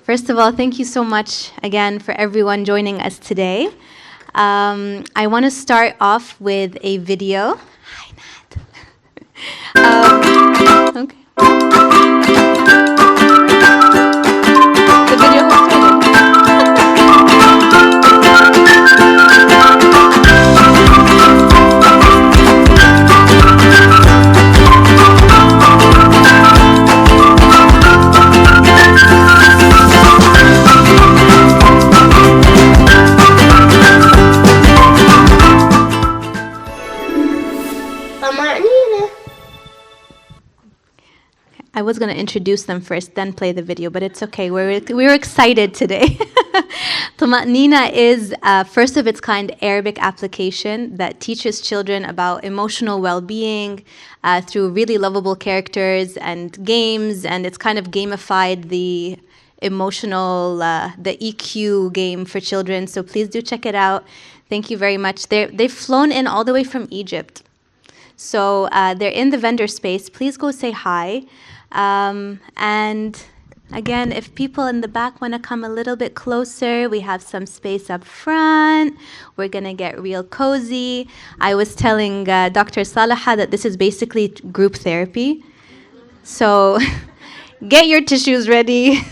First of all, thank you so much again for everyone joining us today. I want to start off with a video. Hi, Nat. Okay. The video has started. I was going to introduce them first, then play the video, but it's okay. We're excited today. Tuma'nina is a first of its kind Arabic application that teaches children about emotional well-being through really lovable characters and games, and it's kind of gamified the emotional, the EQ game for children. So please do check it out. Thank you very much. They've flown in all the way from Egypt. So they're in the vendor space. Please go say hi. And again, if people in the back want to come a little bit closer, we have some space up front. We're going to get real cozy. I was telling Dr. Saliha that this is basically group therapy. So get your tissues ready.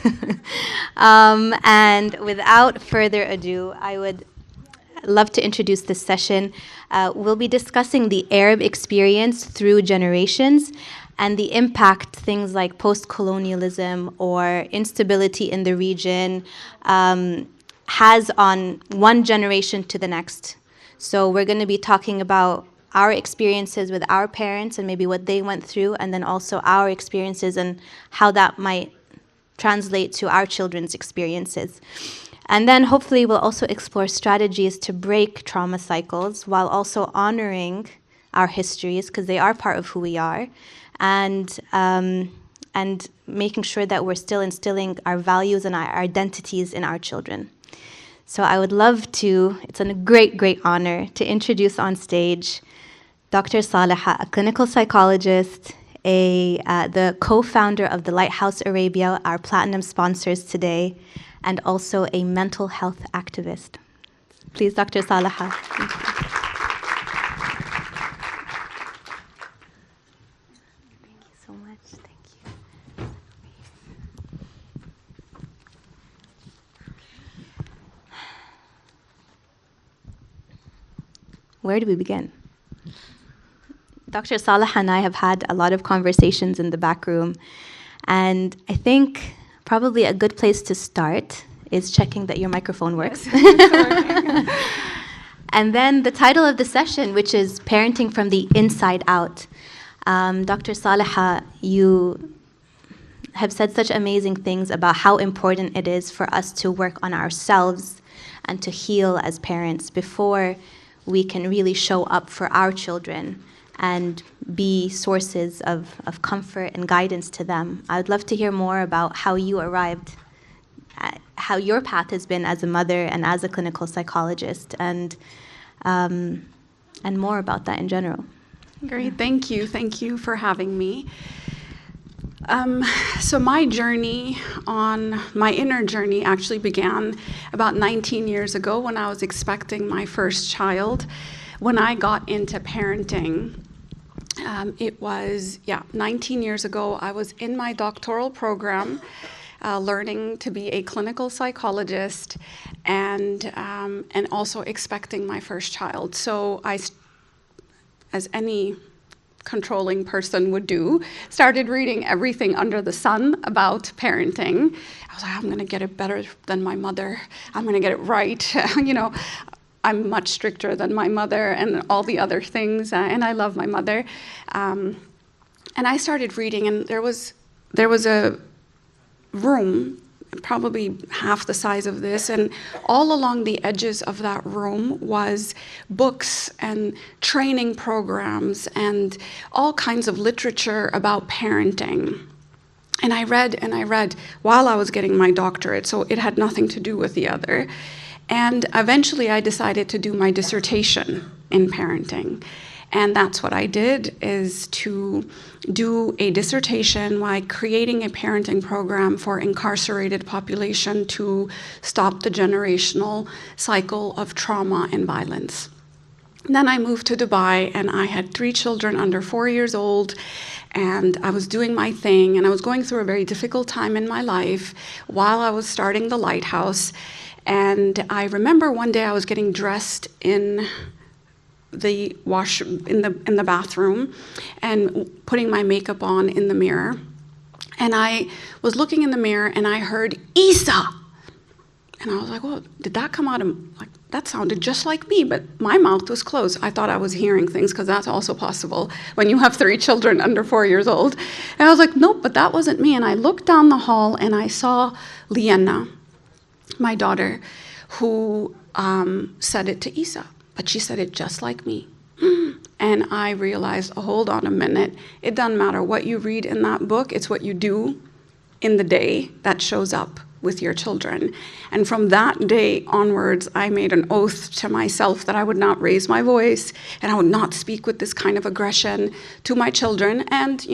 And without further ado, I would love to introduce this session. We'll be discussing the Arab experience through generations and the impact things like post-colonialism or instability in the region has on one generation to the next. So we're going to be talking about our experiences with our parents and maybe what they went through, and then also our experiences and how that might translate to our children's experiences. And then hopefully we'll also explore strategies to break trauma cycles while also honoring our histories, because they are part of who we are, and making sure that we're still instilling our values and our identities in our children. So I would love to, it's a great, great honor to introduce on stage Dr. Saliha, a clinical psychologist, the co-founder of the Lighthouse Arabia, our platinum sponsors today, and also a mental health activist. Please, Dr. Saliha. Thank you. Where do we begin? Dr. Saliha and I have had a lot of conversations in the back room, and I think probably a good place to start is checking that your microphone works. Yes. And then the title of the session, which is Parenting from the Inside Out. Dr. Saliha, you have said such amazing things about how important it is for us to work on ourselves and to heal as parents before we can really show up for our children and be sources of comfort and guidance to them. I would love to hear more about how you arrived, how your path has been as a mother and as a clinical psychologist, and more about that in general. Great, thank you. Thank you for having me. So my inner journey actually began about 19 years ago when I was expecting my first child. When I got into parenting, it was 19 years ago. I was in my doctoral program, learning to be a clinical psychologist, and also expecting my first child. So I, as any controlling person would do, started reading everything under the sun about parenting. I was like, I'm going to get it better than my mother. I'm going to get it right. I'm much stricter than my mother and all the other things. And I love my mother. And I started reading, and there was a room, probably half the size of this, and all along the edges of that room was books and training programs and all kinds of literature about parenting. And I read while I was getting my doctorate, so it had nothing to do with the other. And eventually I decided to do my dissertation in parenting. And that's what I did, is to do a dissertation while creating a parenting program for incarcerated population to stop the generational cycle of trauma and violence. Then I moved to Dubai, and I had 3 children under 4 years old, and I was doing my thing, and I was going through a very difficult time in my life while I was starting the Lighthouse. And I remember one day I was getting dressed in the in the bathroom and putting my makeup on in the mirror. And I was looking in the mirror, and I heard Isa. And I was like, well, did that come out of, like, that sounded just like me, but my mouth was closed. I thought I was hearing things, because that's also possible when you have 3 children under 4 years old. And I was like, nope, but that wasn't me. And I looked down the hall, and I saw Liana, my daughter, who said it to Isa, but she said it just like me. And I realized, oh, hold on a minute. It doesn't matter what you read in that book. It's what you do in the day that shows up with your children. And from that day onwards, I made an oath to myself that I would not raise my voice, and I would not speak with this kind of aggression to my children. And,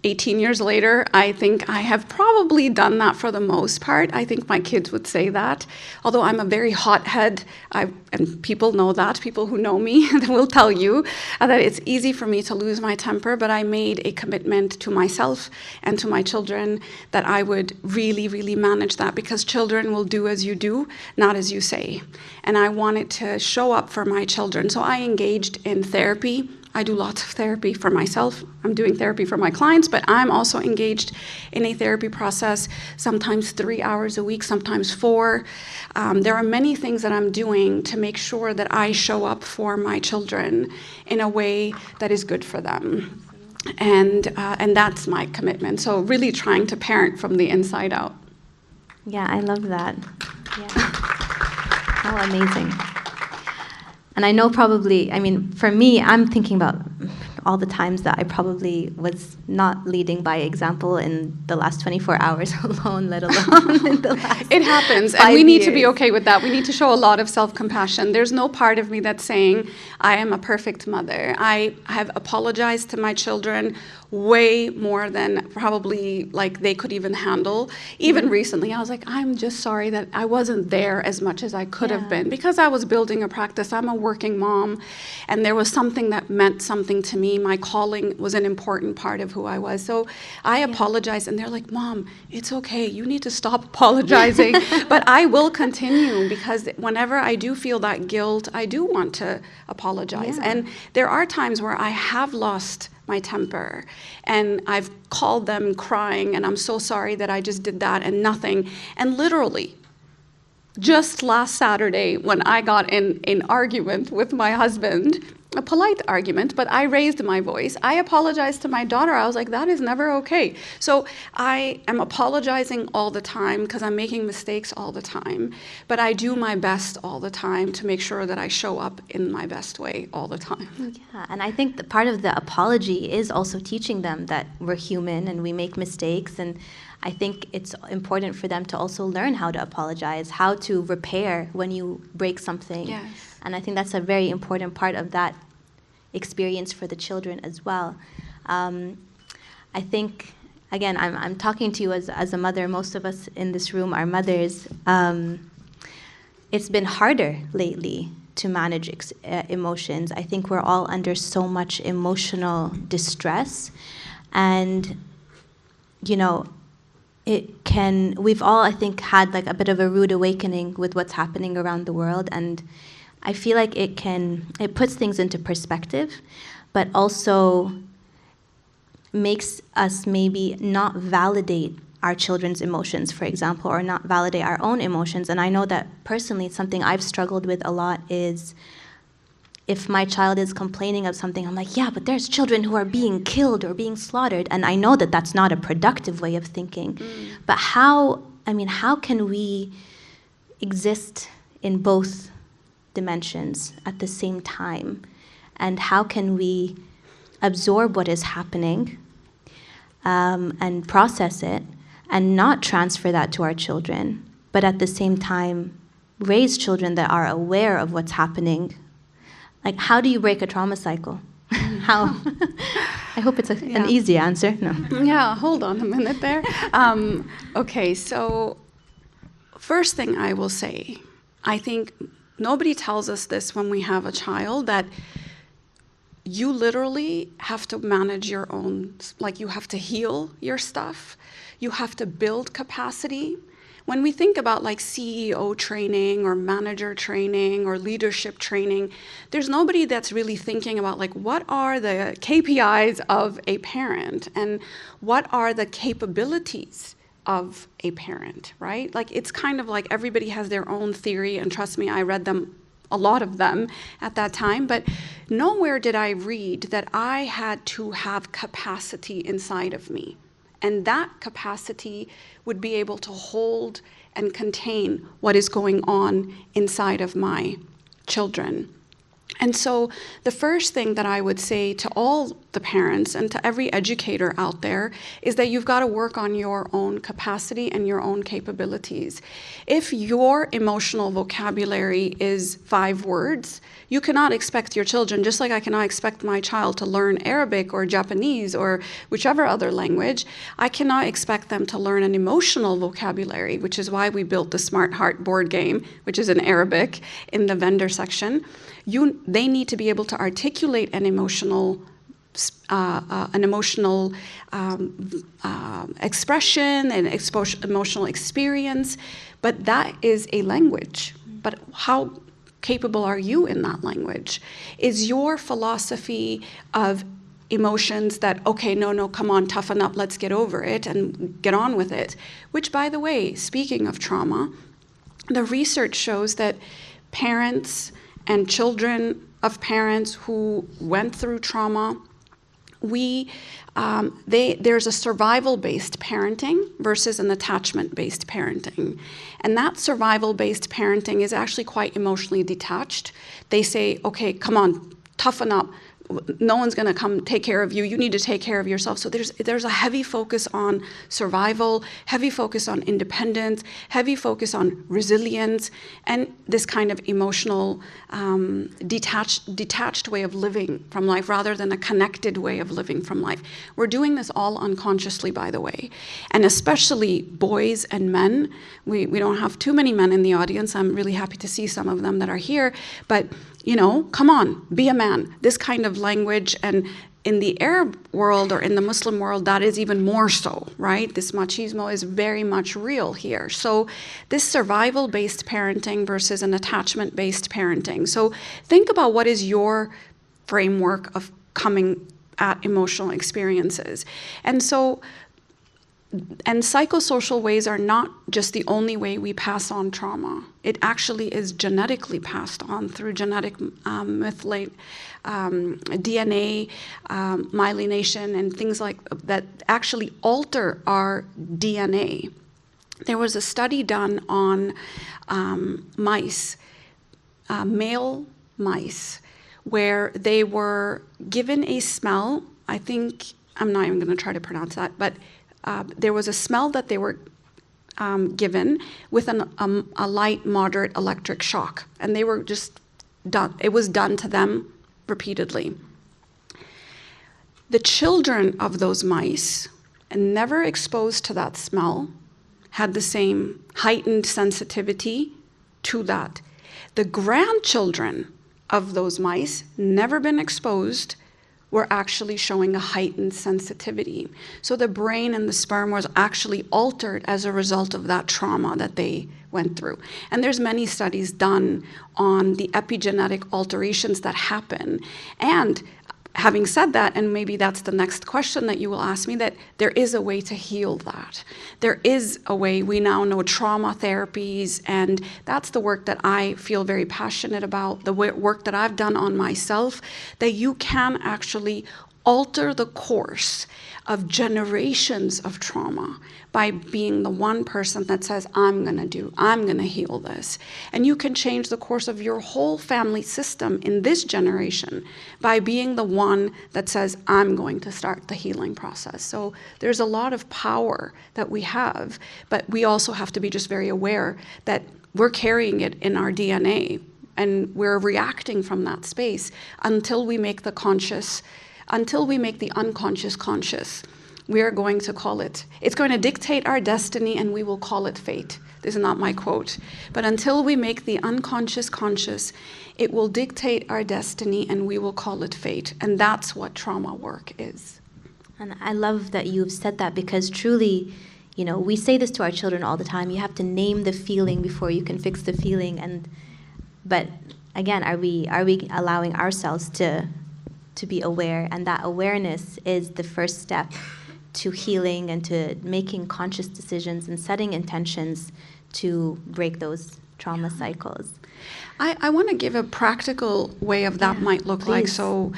18 years later, I think I have probably done that for the most part. I think my kids would say that. Although I'm a very hothead, and people know that, people who know me will tell you that it's easy for me to lose my temper, but I made a commitment to myself and to my children that I would really, really manage that, because children will do as you do, not as you say. And I wanted to show up for my children. So I engaged in therapy. I do lots of therapy for myself. I'm doing therapy for my clients, but I'm also engaged in a therapy process, sometimes 3 hours a week, sometimes 4. There are many things that I'm doing to make sure that I show up for my children in a way that is good for them. And that's my commitment. So really trying to parent from the inside out. Yeah, I love that. Yeah. How amazing. And I know probably, for me, I'm thinking about all the times that I probably was not leading by example in the last 24 hours alone, let alone in the last It happens, and we need to be okay with that. We need to show a lot of self-compassion. There's no part of me that's saying, I am a perfect mother. I have apologized to my children way more than probably they could even handle. Even recently, I was like, I'm just sorry that I wasn't there as much as I could have been, because I was building a practice. I'm a working mom, and there was something that meant something to me. My calling was an important part of who I was. So I apologized, and they're like, Mom, it's okay. You need to stop apologizing. But I will continue, because whenever I do feel that guilt, I do want to apologize. Yeah. And there are times where I have lost my temper, and I've called them crying, and I'm so sorry that I just did that, and nothing. And literally, just last Saturday, when I got in an argument with my husband, a polite argument, but I raised my voice. I apologized to my daughter. I was like, that is never okay. So I am apologizing all the time, because I'm making mistakes all the time. But I do my best all the time to make sure that I show up in my best way all the time. Yeah, and I think part of the apology is also teaching them that we're human and we make mistakes. And I think it's important for them to also learn how to apologize, how to repair when you break something. Yes. And I think that's a very important part of that experience for the children as well. I think, again, I'm talking to you as a mother. Most of us in this room are mothers. It's been harder lately to manage emotions. I think we're all under so much emotional distress. And, we've all, I think, had a bit of a rude awakening with what's happening around the world. And I feel like it puts things into perspective, but also makes us maybe not validate our children's emotions, for example, or not validate our own emotions. And I know that personally, it's something I've struggled with a lot is if my child is complaining of something, I'm like, yeah, but there's children who are being killed or being slaughtered. And I know that that's not a productive way of thinking. But how can we exist in both dimensions at the same time? And how can we absorb what is happening and process it and not transfer that to our children, but at the same time raise children that are aware of what's happening Like, how do you break a trauma cycle? How? I hope it's an easy answer. No. Yeah, hold on a minute there. Okay, so first thing I will say, I think nobody tells us this when we have a child, that you literally have to manage your own, like you have to heal your stuff. You have to build capacity. When we think about like CEO training or manager training or leadership training, there's nobody that's really thinking about like what are the KPIs of a parent and what are the capabilities of a parent, right? Like it's kind of like everybody has their own theory, and trust me, I read them, a lot of them at that time, but nowhere did I read that I had to have capacity inside of me. And that capacity would be able to hold and contain what is going on inside of my children. And so the first thing that I would say to all the parents and to every educator out there is that you've got to work on your own capacity and your own capabilities. If your emotional vocabulary is 5 words, you cannot expect your children, just like I cannot expect my child to learn Arabic or Japanese or whichever other language, I cannot expect them to learn an emotional vocabulary, which is why we built the Smart Heart board game, which is in Arabic, in the vendor section. They need to be able to articulate an emotional expression and emotional experience, but that is a language. But how capable are you in that language? Is your philosophy of emotions that, okay, no, come on, toughen up, let's get over it and get on with it? Which, by the way, speaking of trauma, the research shows that parents and children of parents who went through trauma, there's a survival-based parenting versus an attachment-based parenting. And that survival-based parenting is actually quite emotionally detached. They say, okay, come on, toughen up. No one's going to come take care of you. You need to take care of yourself. So there's a heavy focus on survival, heavy focus on independence, heavy focus on resilience, and this kind of emotional, detached way of living from life rather than a connected way of living from life. We're doing this all unconsciously, by the way, and especially boys and men. We don't have too many men in the audience. I'm really happy to see some of them that are here, but come on, be a man. This kind of language, and in the Arab world or in the Muslim world, that is even more so, right? This machismo is very much real here. So this survival-based parenting versus an attachment-based parenting. So think about what is your framework of coming at emotional experiences. And psychosocial ways are not just the only way we pass on trauma. It actually is genetically passed on through genetic DNA, myelination, and things like that actually alter our DNA. There was a study done on mice, male mice, where they were given a smell. I think, I'm not even going to try to pronounce that, but there was a smell that they were given with a light, moderate electric shock. And they were just done. It was done to them repeatedly. The children of those mice, and never exposed to that smell, had the same heightened sensitivity to that. The grandchildren of those mice, never been exposed, were actually showing a heightened sensitivity. So the brain and the sperm was actually altered as a result of that trauma that they went through. And there's many studies done on the epigenetic alterations that happen. And having said that, and maybe that's the next question that you will ask me, that there is a way to heal that. There is a way. We now know trauma therapies, and that's the work that I feel very passionate about, the work that I've done on myself, that you can actually alter the course of generations of trauma by being the one person that says, I'm going to heal this. And you can change the course of your whole family system in this generation by being the one that says, I'm going to start the healing process. So there's a lot of power that we have, but we also have to be just very aware that we're carrying it in our DNA. and we're reacting from that space until we make the unconscious conscious. We are going to call it. It's going to dictate our destiny, and we will call it fate. This is not my quote. But until we make the unconscious conscious, it will dictate our destiny, and we will call it fate. And that's what trauma work is. And I love that you've said that, because truly, you know, we say this to our children all the time. You have to name the feeling before you can fix the feeling. But again, are we allowing ourselves to be aware? And that awareness is the first step to healing and to making conscious decisions and setting intentions to break those trauma cycles. I want to give a practical way of that might look like. So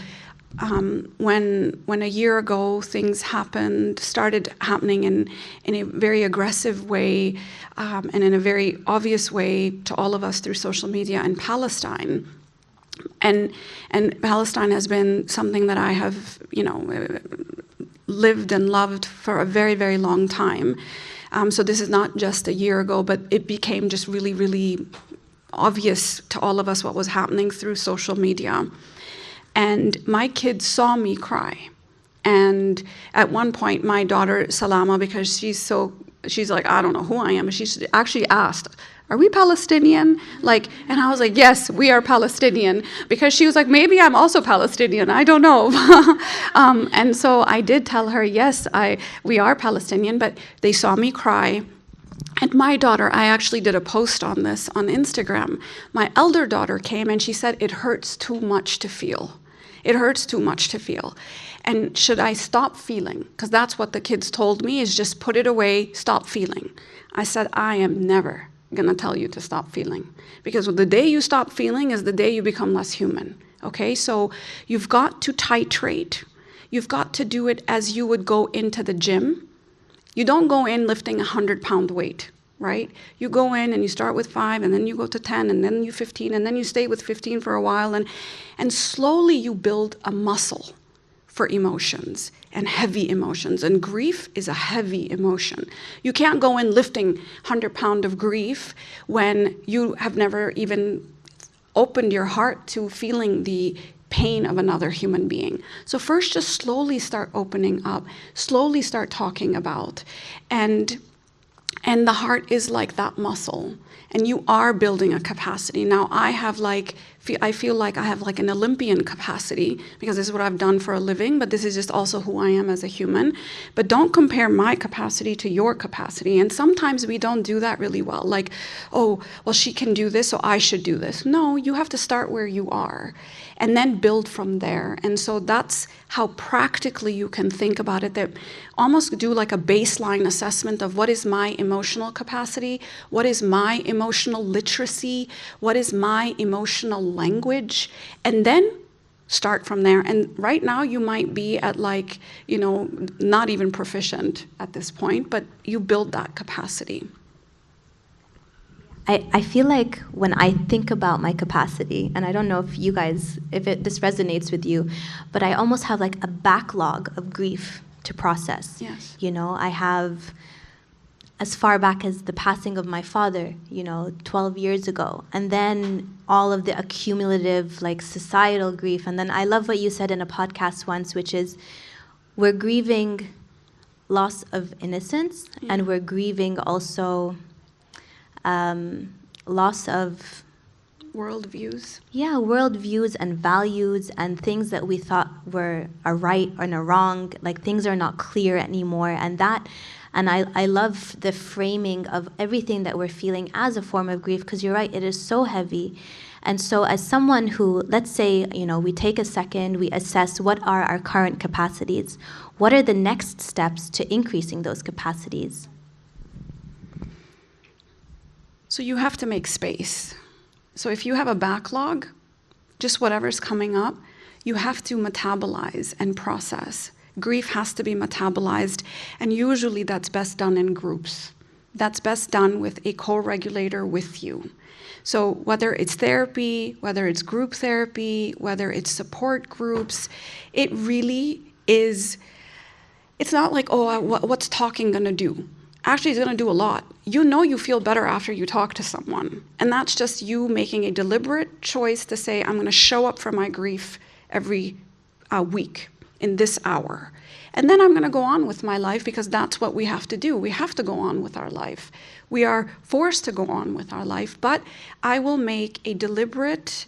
when a year ago things started happening in a very aggressive way and in a very obvious way to all of us through social media in Palestine. And Palestine has been something that I have, lived and loved for a very, very long time. So this is not just a year ago, but it became just really, really obvious to all of us what was happening through social media. And my kids saw me cry. And at one point, my daughter, Salama, because she's like, I don't know who I am, but she actually asked, are we Palestinian? And I was like, yes, we are Palestinian. Because she was like, maybe I'm also Palestinian, I don't know. And so I did tell her, yes, we are Palestinian, but they saw me cry. And my daughter, I actually did a post on this on Instagram. My elder daughter came and she said, it hurts too much to feel. It hurts too much to feel. And should I stop feeling? Because that's what the kids told me, is just put it away, stop feeling. I said, I am never going to tell you to stop feeling. Because the day you stop feeling is the day you become less human. Okay, so you've got to titrate. You've got to do it as you would go into the gym. You don't go in lifting 100-pound weight, right? You go in and you start with 5, and then you go to 10, and then you 15, and then you stay with 15 for a while, and slowly you build a muscle for emotions and heavy emotions. And grief is a heavy emotion. You can't go in lifting 100-pound of grief when you have never even opened your heart to feeling the pain of another human being. So first, just slowly start opening up, slowly start talking about. And the heart is like that muscle. And you are building a capacity. Now, I feel like I have an Olympian capacity, because this is what I've done for a living, but this is just also who I am as a human. But don't compare my capacity to your capacity. And sometimes we don't do that really well. Oh, well, she can do this, so I should do this. No, you have to start where you are and then build from there. And so that's how practically you can think about it, that almost do a baseline assessment of what is my emotional capacity, what is my emotional literacy, what is my emotional language, and then start from there. And right now you might be at not even proficient at this point, but you build that capacity. I feel like when I think about my capacity, and I don't know if you guys, this resonates with you, but I almost have a backlog of grief to process. Yes. I have, as far back as the passing of my father, 12 years ago, and then all of the accumulative societal grief. And then I love what you said in a podcast once, which is we're grieving loss of innocence, and we're grieving also loss of worldviews. Yeah, worldviews and values and things that we thought were a right and a wrong. Things are not clear anymore, and I love the framing of everything that we're feeling as a form of grief, because you're right, it is so heavy. And so as someone who, let's say, we take a second, we assess what are our current capacities, what are the next steps to increasing those capacities? So you have to make space. So if you have a backlog, just whatever's coming up, you have to metabolize and process. Grief has to be metabolized, and usually that's best done in groups. That's best done with a co-regulator with you. So whether it's therapy, whether it's group therapy, whether it's support groups, it really is, it's not what's talking gonna do? actually is going to do a lot. You know you feel better after you talk to someone. And that's just you making a deliberate choice to say, I'm going to show up for my grief every week in this hour. And then I'm going to go on with my life, because that's what we have to do. We have to go on with our life. We are forced to go on with our life. But I will make a deliberate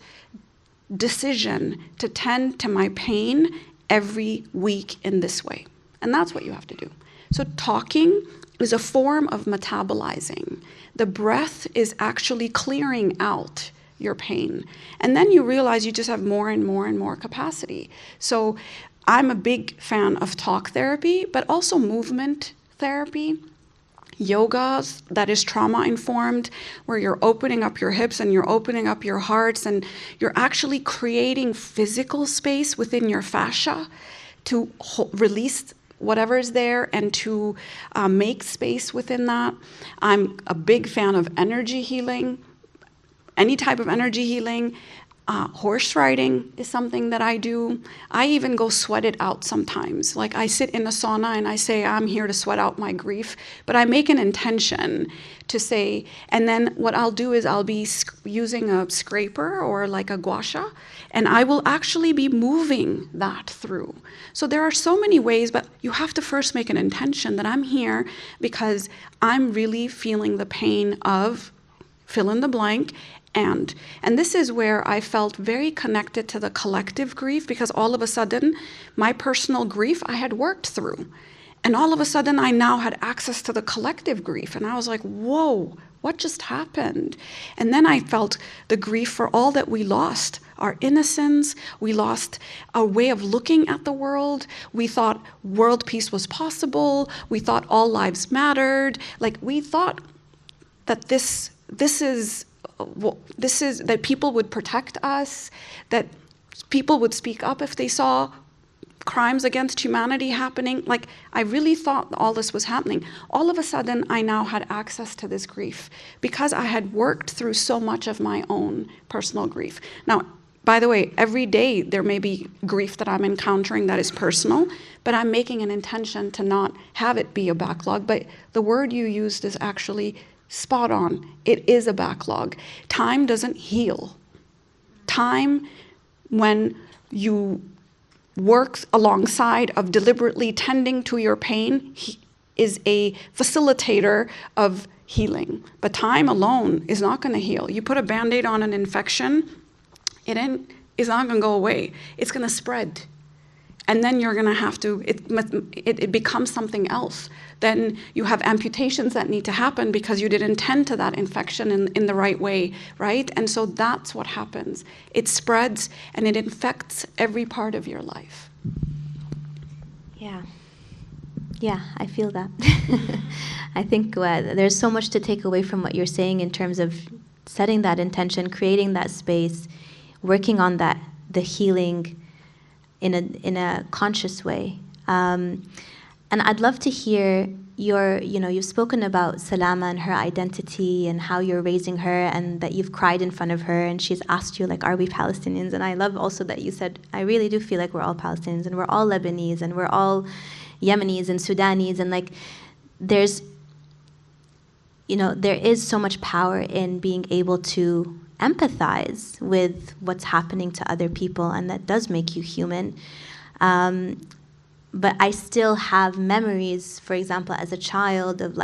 decision to tend to my pain every week in this way. And that's what you have to do. So talking is a form of metabolizing. The breath is actually clearing out your pain. And then you realize you just have more and more and more capacity. So I'm a big fan of talk therapy, but also movement therapy. Yoga that is trauma-informed, where you're opening up your hips and you're opening up your hearts, and you're actually creating physical space within your fascia to release whatever is there and to make space within that. I'm a big fan of energy healing, any type of energy healing. Horse riding is something that I do. I even go sweat it out sometimes. Like I sit in a sauna and I say, I'm here to sweat out my grief, but I make an intention to say, and then what I'll do is I'll be using a scraper or like a gua sha, and I will actually be moving that through. So there are so many ways, but you have to first make an intention that I'm here because I'm really feeling the pain of fill in the blank. And this is where I felt very connected to the collective grief, because all of a sudden, my personal grief I had worked through. And all of a sudden, I now had access to the collective grief. And I was like, whoa, what just happened? And then I felt the grief for all that we lost. Our innocence, we lost a way of looking at the world. We thought world peace was possible. We thought all lives mattered. Like we thought that this is that people would protect us, that people would speak up if they saw crimes against humanity happening. Like, I really thought all this was happening. All of a sudden, I now had access to this grief because I had worked through so much of my own personal grief. Now, by the way, every day there may be grief that I'm encountering that is personal, but I'm making an intention to not have it be a backlog. But the word you used is actually spot on. It is a backlog. Time doesn't heal. Time, when you work alongside of deliberately tending to your pain, is a facilitator of healing. But time alone is not going to heal. You put a Band-Aid on an infection, it's not going to go away. It's going to spread. And then you're going to have to, it becomes something else. Then you have amputations that need to happen because you didn't tend to that infection in the right way, right? And so that's what happens. It spreads and it infects every part of your life. Yeah, I feel that. I think there's so much to take away from what you're saying in terms of setting that intention, creating that space, working on the healing in a conscious way. And I'd love to hear you've spoken about Salama and her identity and how you're raising her and that you've cried in front of her and she's asked you, like, are we Palestinians? And I love also that you said, I really do feel like we're all Palestinians and we're all Lebanese and we're all Yemenis and Sudanese. And like, there is so much power in being able to empathize with what's happening to other people, and that does make you human. But I still have memories, for example, as a child of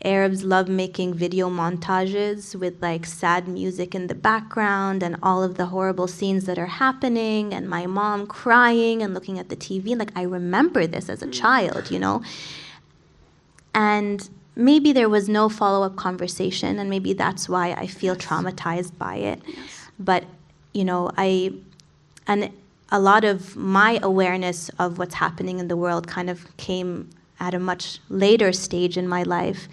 Arabs love making video montages with like sad music in the background and all of the horrible scenes that are happening and my mom crying and looking at the TV. Like, I remember this as a child, And maybe there was no follow-up conversation, and maybe that's why I feel traumatized by it. Yes. But, and a lot of my awareness of what's happening in the world kind of came at a much later stage in my life.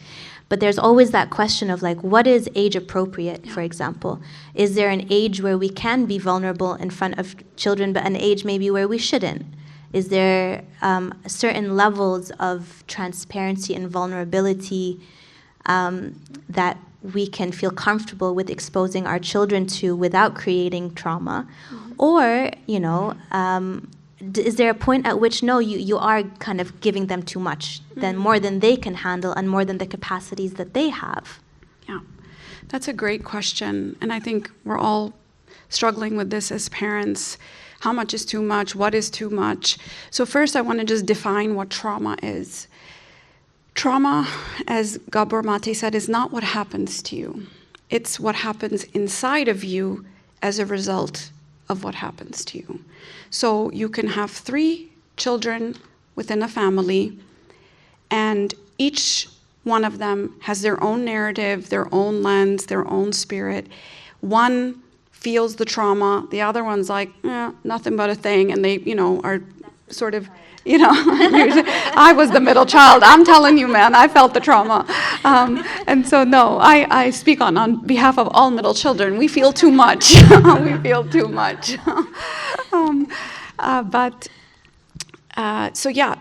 But there's always that question of like, what is age appropriate, for example? Is there an age where we can be vulnerable in front of children, but an age maybe where we shouldn't? Is there certain levels of transparency and vulnerability that we can feel comfortable with exposing our children to without creating trauma? Mm-hmm. Or, is there a point at which, no, you are kind of giving them too much, then more than they can handle and more than the capacities that they have? Yeah, that's a great question. And I think we're all struggling with this as parents. How much is too much? What is too much? So first, I want to just define what trauma is. Trauma, as Gabor Mate said, is not what happens to you. It's what happens inside of you as a result of what happens to you. So you can have 3 children within a family, and each one of them has their own narrative, their own lens, their own spirit. One feels the trauma, the other one's like, nothing but a thing, and they, are sort of, I was the middle child. I'm telling you, man, I felt the trauma. And so, no, I speak on behalf of all middle children. We feel too much. We feel too much.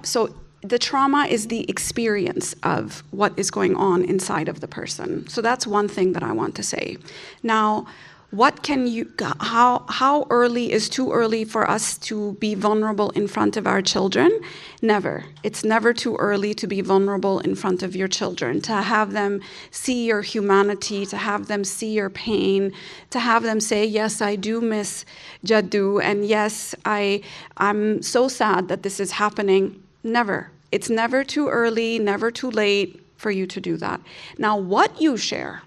So the trauma is the experience of what is going on inside of the person. So that's one thing that I want to say. Now, how early is too early for us to be vulnerable in front of our children? Never. It's never too early to be vulnerable in front of your children, to have them see your humanity, to have them see your pain, to have them say, yes, I do miss Jaddu, and yes, I'm so sad that this is happening. Never. It's never too early, never too late for you to do that. Now, what you share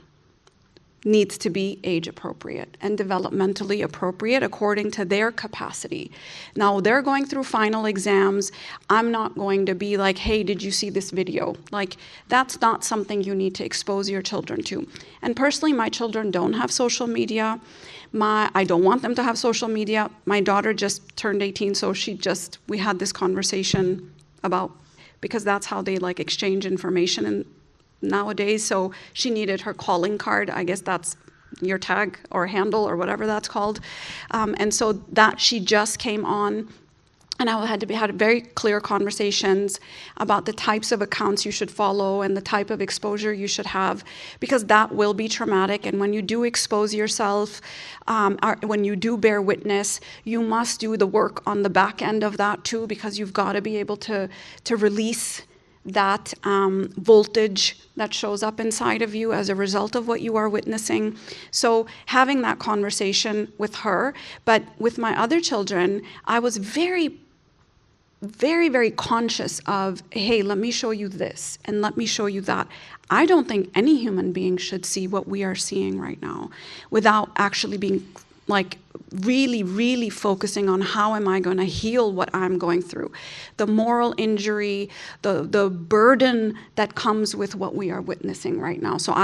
needs to be age appropriate and developmentally appropriate according to their capacity. Now, they're going through final exams. I'm not going to be like, hey, did you see this video? Like, that's not something you need to expose your children to. And personally, my children don't have social media. I don't want them to have social media. My daughter just turned 18, so we had this conversation about, because that's how they exchange information and nowadays. So she needed her calling card. I guess that's your tag or handle or whatever that's called. And so that she just came on, and I had very clear conversations about the types of accounts you should follow and the type of exposure you should have, because that will be traumatic. And when you do expose yourself, or when you do bear witness, you must do the work on the back end of that too, because you've got to be able to release that voltage that shows up inside of you as a result of what you are witnessing. So having that conversation with her, but with my other children, I was very, very, very conscious of, hey, let me show you this and let me show you that. I don't think any human being should see what we are seeing right now without actually being really, really focusing on how am I going to heal what I'm going through. The moral injury, the burden that comes with what we are witnessing right now. So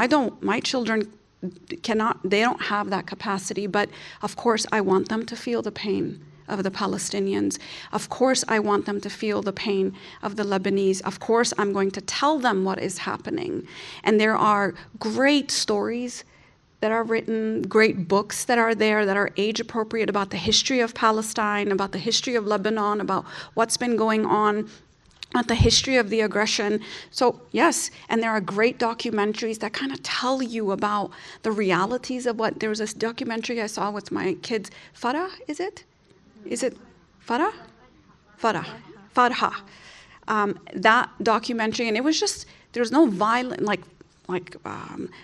my children they don't have that capacity, but of course I want them to feel the pain of the Palestinians. Of course I want them to feel the pain of the Lebanese. Of course I'm going to tell them what is happening. And there are great stories that are written, great books that are there that are age appropriate about the history of Palestine, about the history of Lebanon, about what's been going on, about the history of the aggression. So yes, and there are great documentaries that kind of tell you about the realities of what, there was this documentary I saw with my kids, Farah, is it? Is it Farah? Farha. That documentary, and it was just, there was no violent,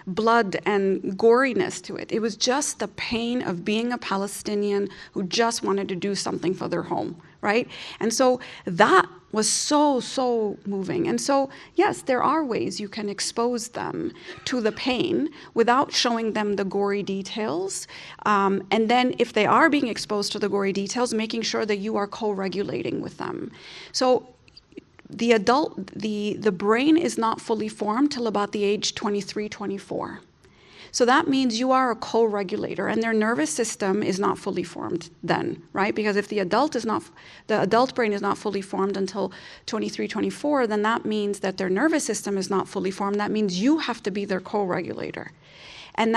blood and goriness to it. It was just the pain of being a Palestinian who just wanted to do something for their home, right? And so that was so, so moving. And so, yes, there are ways you can expose them to the pain without showing them the gory details. And then if they are being exposed to the gory details, making sure that you are co-regulating with them. So the brain is not fully formed till about the age 23, 24. So that means you are a co-regulator, and their nervous system is not fully formed then, right? Because if the adult brain is not fully formed until 23, 24, then that means that their nervous system is not fully formed. That means you have to be their co-regulator. And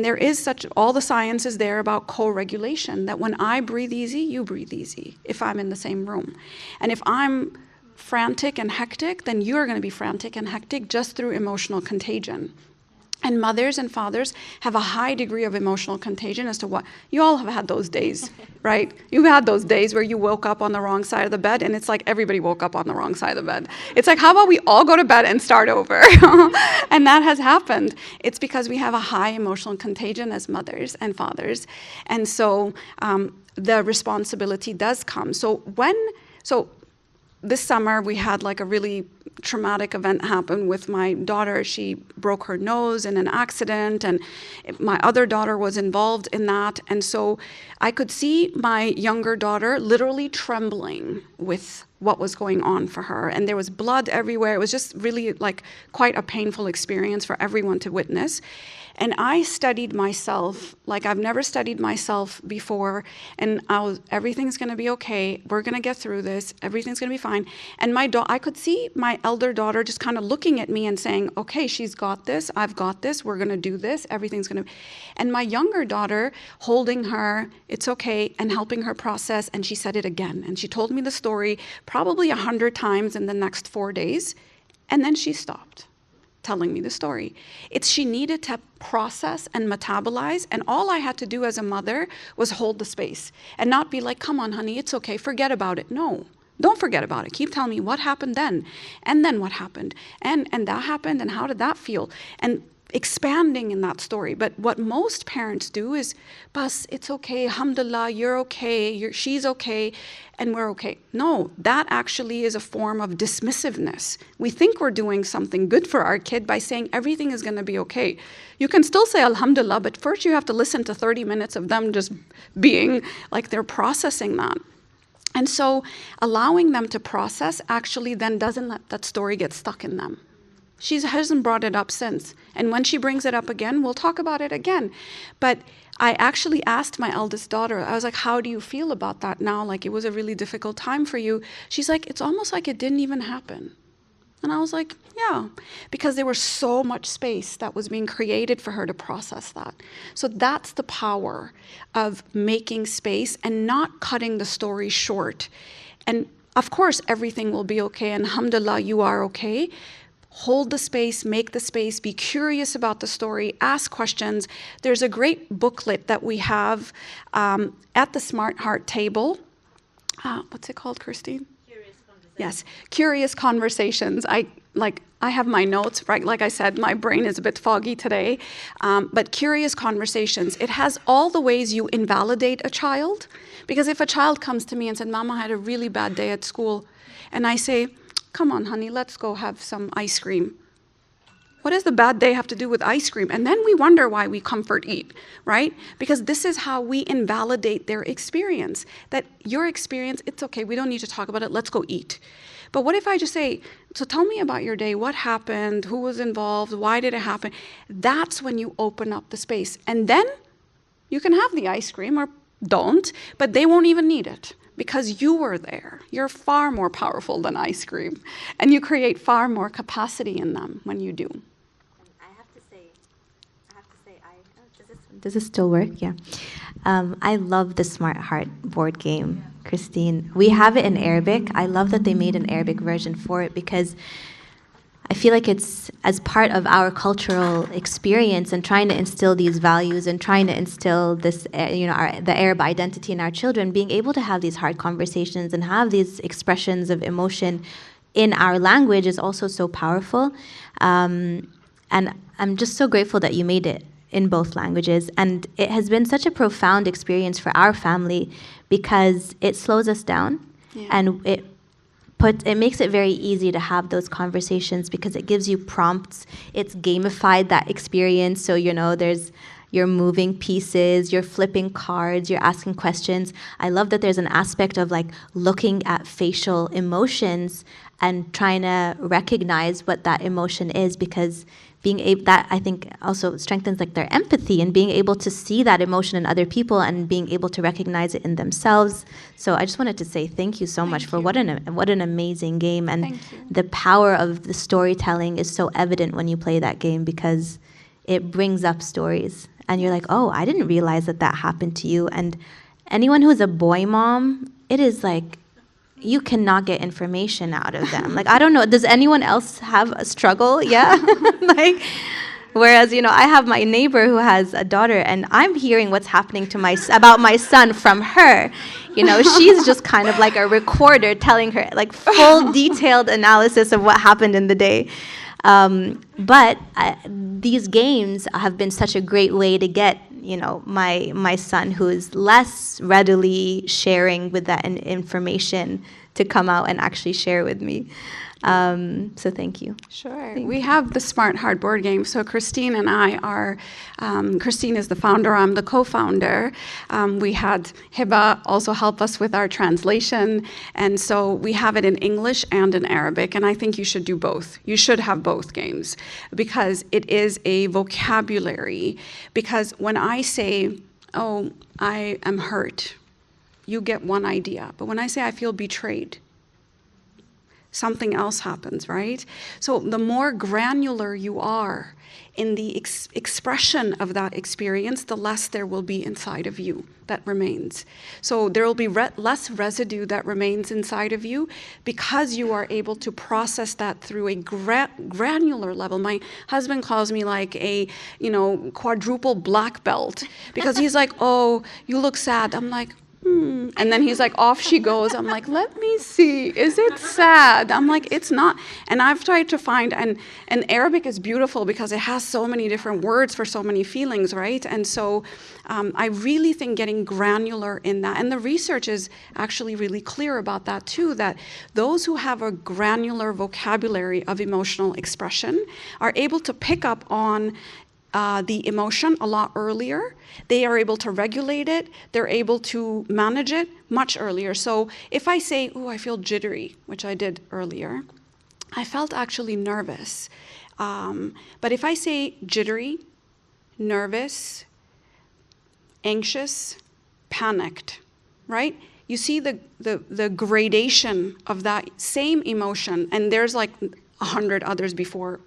there is all the science is there about co-regulation, that when I breathe easy, you breathe easy if I'm in the same room. And if I'm frantic and hectic, then you're going to be frantic and hectic just through emotional contagion. And mothers and fathers have a high degree of emotional contagion as to what, you all have had those days, right? You've had those days where you woke up on the wrong side of the bed and it's like everybody woke up on the wrong side of the bed. It's like, how about we all go to bed and start over? And that has happened. It's because we have a high emotional contagion as mothers and fathers. And so the responsibility does come. So this summer we had like a really traumatic event happen with my daughter. She broke her nose in an accident, and my other daughter was involved in that. And so I could see my younger daughter literally trembling with what was going on for her. And there was blood everywhere. It was just really like quite a painful experience for everyone to witness. And I studied myself like I've never studied myself before. And everything's going to be okay. We're going to get through this. Everything's going to be fine. And I could see my elder daughter just kind of looking at me and saying, okay, she's got this. I've got this. We're going to do this. Everything's going to. And my younger daughter holding her, it's okay, and helping her process. And she said it again. And she told me the story probably 100 times in the next 4 days. And then she stopped telling me the story. She needed to process and metabolize, and all I had to do as a mother was hold the space and not be like, come on, honey, it's okay, forget about it. No, don't forget about it. Keep telling me what happened then, and then what happened, and that happened, and how did that feel? And expanding in that story. But what most parents do is, Bas, it's okay, alhamdulillah, you're okay, she's okay, and we're okay. No, that actually is a form of dismissiveness. We think we're doing something good for our kid by saying everything is going to be okay. You can still say alhamdulillah, but first you have to listen to 30 minutes of them just being like they're processing that. And so allowing them to process actually then doesn't let that story get stuck in them. She hasn't brought it up since. And when she brings it up again, we'll talk about it again. But I actually asked my eldest daughter, I was like, how do you feel about that now? Like, it was a really difficult time for you. She's like, it's almost like it didn't even happen. And I was like, yeah, because there was so much space that was being created for her to process that. So that's the power of making space and not cutting the story short. And of course, everything will be okay. And alhamdulillah, you are okay. Hold the space, make the space, be curious about the story, ask questions. There's a great booklet that we have at the Smart Heart table. What's it called, Christine? Curious Conversations. Yes, Curious Conversations. I have my notes, right? Like I said, my brain is a bit foggy today. But Curious Conversations, it has all the ways you invalidate a child. Because if a child comes to me and said, Mama, I had a really bad day at school, and I say, come on, honey, let's go have some ice cream. What does the bad day have to do with ice cream? And then we wonder why we comfort eat, right? Because this is how we invalidate their experience. That your experience, it's okay, we don't need to talk about it, let's go eat. But what if I just say, so tell me about your day, what happened, who was involved, why did it happen? That's when you open up the space. And then you can have the ice cream or don't, but they won't even need it. Because you were there. You're far more powerful than ice cream. And you create far more capacity in them when you do. And I have to say, does this still work? Yeah. I love the Smart Heart board game, Christine. We have it in Arabic. I love that they made an Arabic version for it because I feel like it's as part of our cultural experience and trying to instill these values and trying to instill this, the Arab identity in our children, being able to have these hard conversations and have these expressions of emotion in our language is also so powerful. And I'm just so grateful that you made it in both languages. And it has been such a profound experience for our family because it slows us down and it makes it very easy to have those conversations because it gives you prompts. It's gamified that experience. So, you're moving pieces, you're flipping cards, you're asking questions. I love that there's an aspect of like looking at facial emotions and trying to recognize what that emotion is because that I think also strengthens like their empathy and being able to see that emotion in other people and being able to recognize it in themselves. So I just wanted to say thank you so much for what an amazing game, and the power of the storytelling is so evident when you play that game because it brings up stories and you're like, oh, I didn't realize that happened to you. And anyone who's a boy mom, it is like you cannot get information out of them. Like, I don't know. Does anyone else have a struggle? Yeah. Whereas, I have my neighbor who has a daughter, and I'm hearing what's happening to about my son from her. She's just kind of like a recorder telling her like full detailed analysis of what happened in the day. But these games have been such a great way to get, my son, who is less readily sharing with that information, to come out and actually share with me. So thank you. Sure. We have the Smart Heart board game. So Christine and I are, Christine is the founder, I'm the co-founder. We had Hiba also help us with our translation. And so we have it in English and in Arabic. And I think you should do both. You should have both games because it is a vocabulary. Because when I say, oh, I am hurt, you get one idea. But when I say I feel betrayed, something else happens, right? So the more granular you are in the expression of that experience, the less there will be inside of you that remains. So there will be less residue that remains inside of you because you are able to process that through a granular level. My husband calls me like a, quadruple black belt because he's like, oh, you look sad. I'm like, and then he's like, off she goes. I'm like, let me see. Is it sad? I'm like, it's not. And I've tried to find, and Arabic is beautiful because it has so many different words for so many feelings, right? And so I really think getting granular in that, and the research is actually really clear about that too, that those who have a granular vocabulary of emotional expression are able to pick up on the emotion a lot earlier. They are able to regulate it. They're able to manage it much earlier. So if I say, oh, I feel jittery, which I did earlier, I felt actually nervous. But if I say jittery, nervous, anxious, panicked, right? You see the gradation of that same emotion, and there's like 100 others before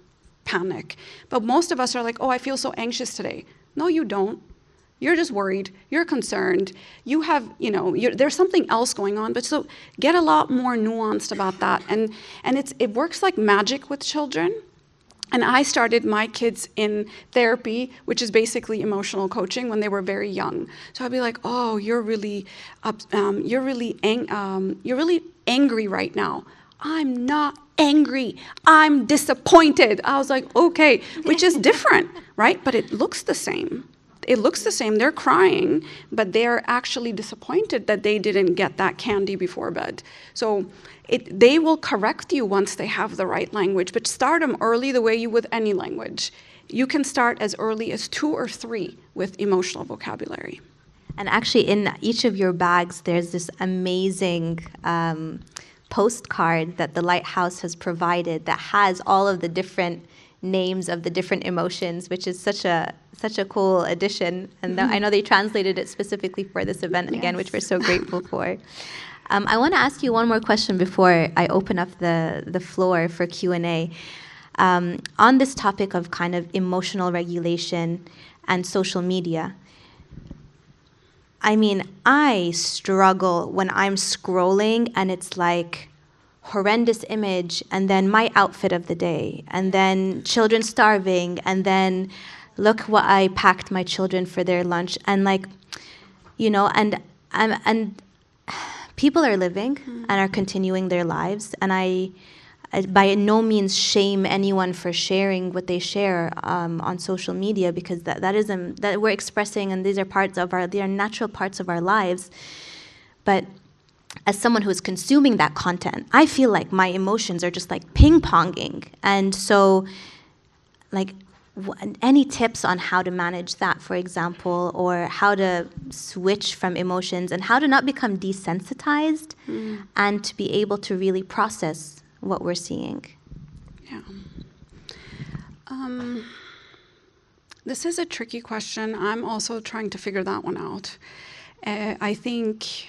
panic. But most of us are like, oh, I feel so anxious today. No, you don't. You're just worried. You're concerned. You have, there's something else going on. But so get a lot more nuanced about that. And it works like magic with children. And I started my kids in therapy, which is basically emotional coaching, when they were very young. So I'd be like, oh, you're really angry right now. I'm not angry. I'm disappointed. I was like, okay, which is different, right? But it looks the same. It looks the same. They're crying, but they're actually disappointed that they didn't get that candy before bed. So they will correct you once they have the right language, but start them early the way you would any language. You can start as early as 2 or 3 with emotional vocabulary. And actually, in each of your bags, there's this amazing postcard that the Lighthouse has provided that has all of the different names of the different emotions, which is such a cool addition. And I know they translated it specifically for this event again, which we're so grateful for. I want to ask you one more question before I open up the floor for Q&A. On this topic of kind of emotional regulation and social media, I mean, I struggle when I'm scrolling and it's like horrendous image and then my outfit of the day and then children starving and then look what I packed my children for their lunch and like, and people are living and are continuing their lives, and I by no means shame anyone for sharing what they share on social media, because that is that we're expressing, and these are they are natural parts of our lives. But as someone who's consuming that content, I feel like my emotions are just like ping-ponging. And so, like, any tips on how to manage that, for example, or how to switch from emotions and how to not become desensitized and to be able to really process what we're seeing? Yeah. This is a tricky question. I'm also trying to figure that one out. I think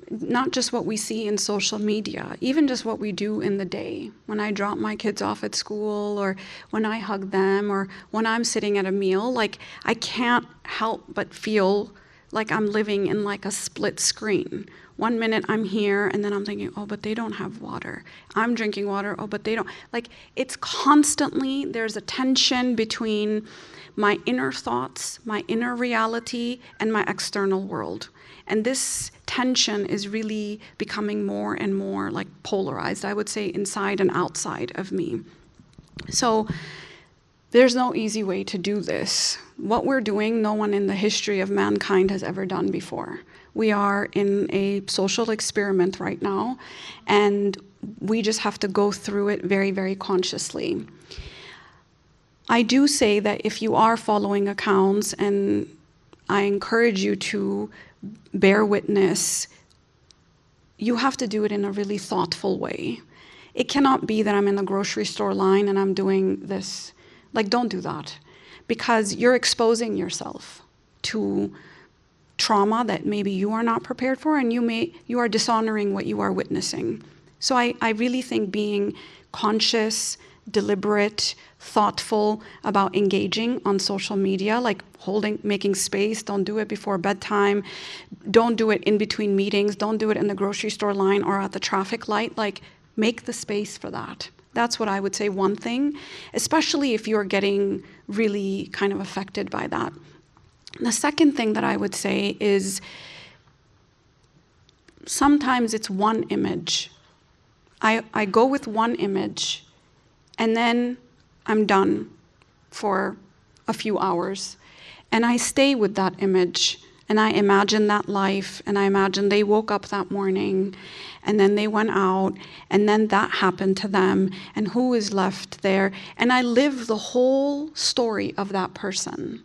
not just what we see in social media, even just what we do in the day. When I drop my kids off at school, or when I hug them, or when I'm sitting at a meal, like, I can't help but feel like I'm living in like a split screen. One minute I'm here, and then I'm thinking, oh, but they don't have water. I'm drinking water, oh, but they don't. Like, it's constantly, there's a tension between my inner thoughts, my inner reality, and my external world. And this tension is really becoming more and more like polarized, I would say, inside and outside of me. So there's no easy way to do this. What we're doing, no one in the history of mankind has ever done before. We are in a social experiment right now, and we just have to go through it very, very consciously. I do say that if you are following accounts, and I encourage you to bear witness, you have to do it in a really thoughtful way. It cannot be that I'm in the grocery store line and I'm doing this. Like, don't do that, because you're exposing yourself to trauma that maybe you are not prepared for, and you are dishonoring what you are witnessing. So I really think being conscious, deliberate, thoughtful about engaging on social media, like making space. Don't do it before bedtime. Don't do it in between meetings. Don't do it in the grocery store line or at the traffic light. Like, make the space for that. That's what I would say, one thing, especially if you're getting really kind of affected by that. The second thing that I would say is sometimes it's one image. I go with one image, and then I'm done for a few hours. And I stay with that image, and I imagine that life, and I imagine they woke up that morning, and then they went out, and then that happened to them, and who is left there. And I live the whole story of that person.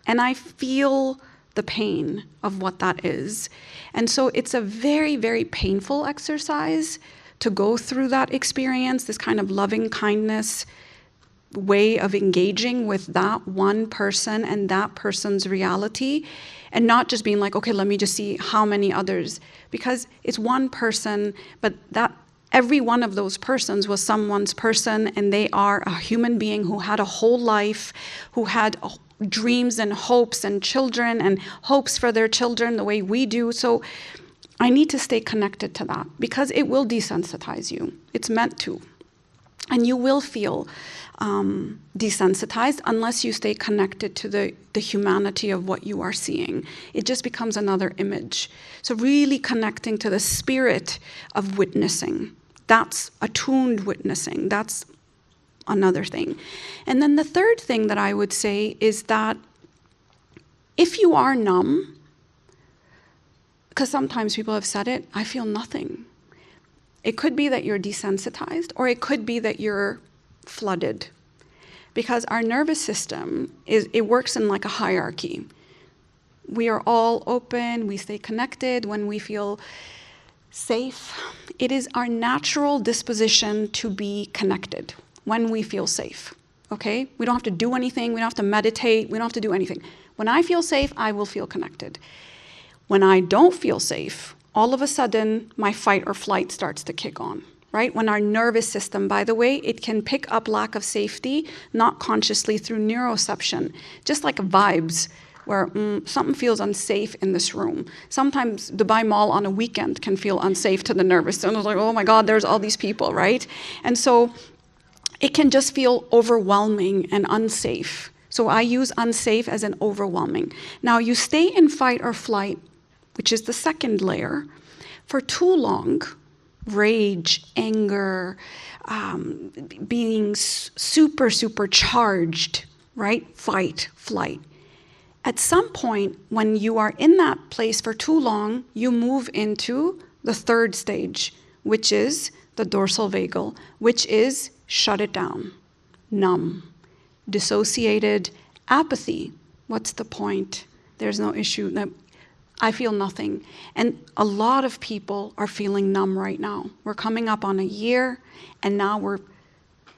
And I feel the pain of what that is. And so it's a very, very painful exercise to go through that experience, this kind of loving kindness way of engaging with that one person and that person's reality, and not just being like, okay, let me just see how many others, because it's one person, but that every one of those persons was someone's person, and they are a human being who had a whole life, who had dreams and hopes and children and hopes for their children the way we do. So I need to stay connected to that, because it will desensitize you. It's meant to. And you will feel desensitized unless you stay connected to the humanity of what you are seeing. It just becomes another image. So really connecting to the spirit of witnessing. That's attuned witnessing. That's another thing. And then the third thing that I would say is that if you are numb, because sometimes people have said it, I feel nothing. It could be that you're desensitized, or it could be that you're flooded. Because our nervous system, it works in like a hierarchy. We are all open, we stay connected when we feel safe. It is our natural disposition to be connected when we feel safe, okay? We don't have to do anything, we don't have to meditate, we don't have to do anything. When I feel safe, I will feel connected. When I don't feel safe, all of a sudden, my fight or flight starts to kick on, right? When our nervous system, by the way, it can pick up lack of safety, not consciously through neuroception, just like vibes, where something feels unsafe in this room. Sometimes Dubai Mall on a weekend can feel unsafe to the nervous system. It's like, oh my God, there's all these people, right? And so it can just feel overwhelming and unsafe. So I use unsafe as an overwhelming. Now you stay in fight or flight, which is the second layer, for too long, rage, anger, being super charged, right? Fight, flight. At some point, when you are in that place for too long, you move into the third stage, which is the dorsal vagal, which is shut it down, numb, dissociated, apathy. What's the point? There's no issue. I feel nothing. And a lot of people are feeling numb right now. We're coming up on a year, and now we're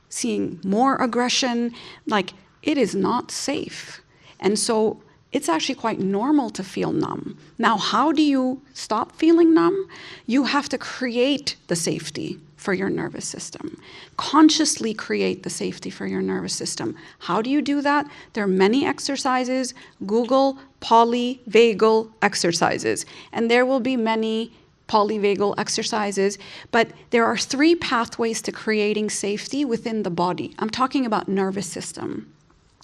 seeing more aggression. Like, it is not safe. And so it's actually quite normal to feel numb. Now, how do you stop feeling numb? You have to create the safety for your nervous system. Consciously create the safety for your nervous system. How do you do that? There are many exercises. Google polyvagal exercises, and there will be many polyvagal exercises, but there are 3 pathways to creating safety within the body. I'm talking about nervous system.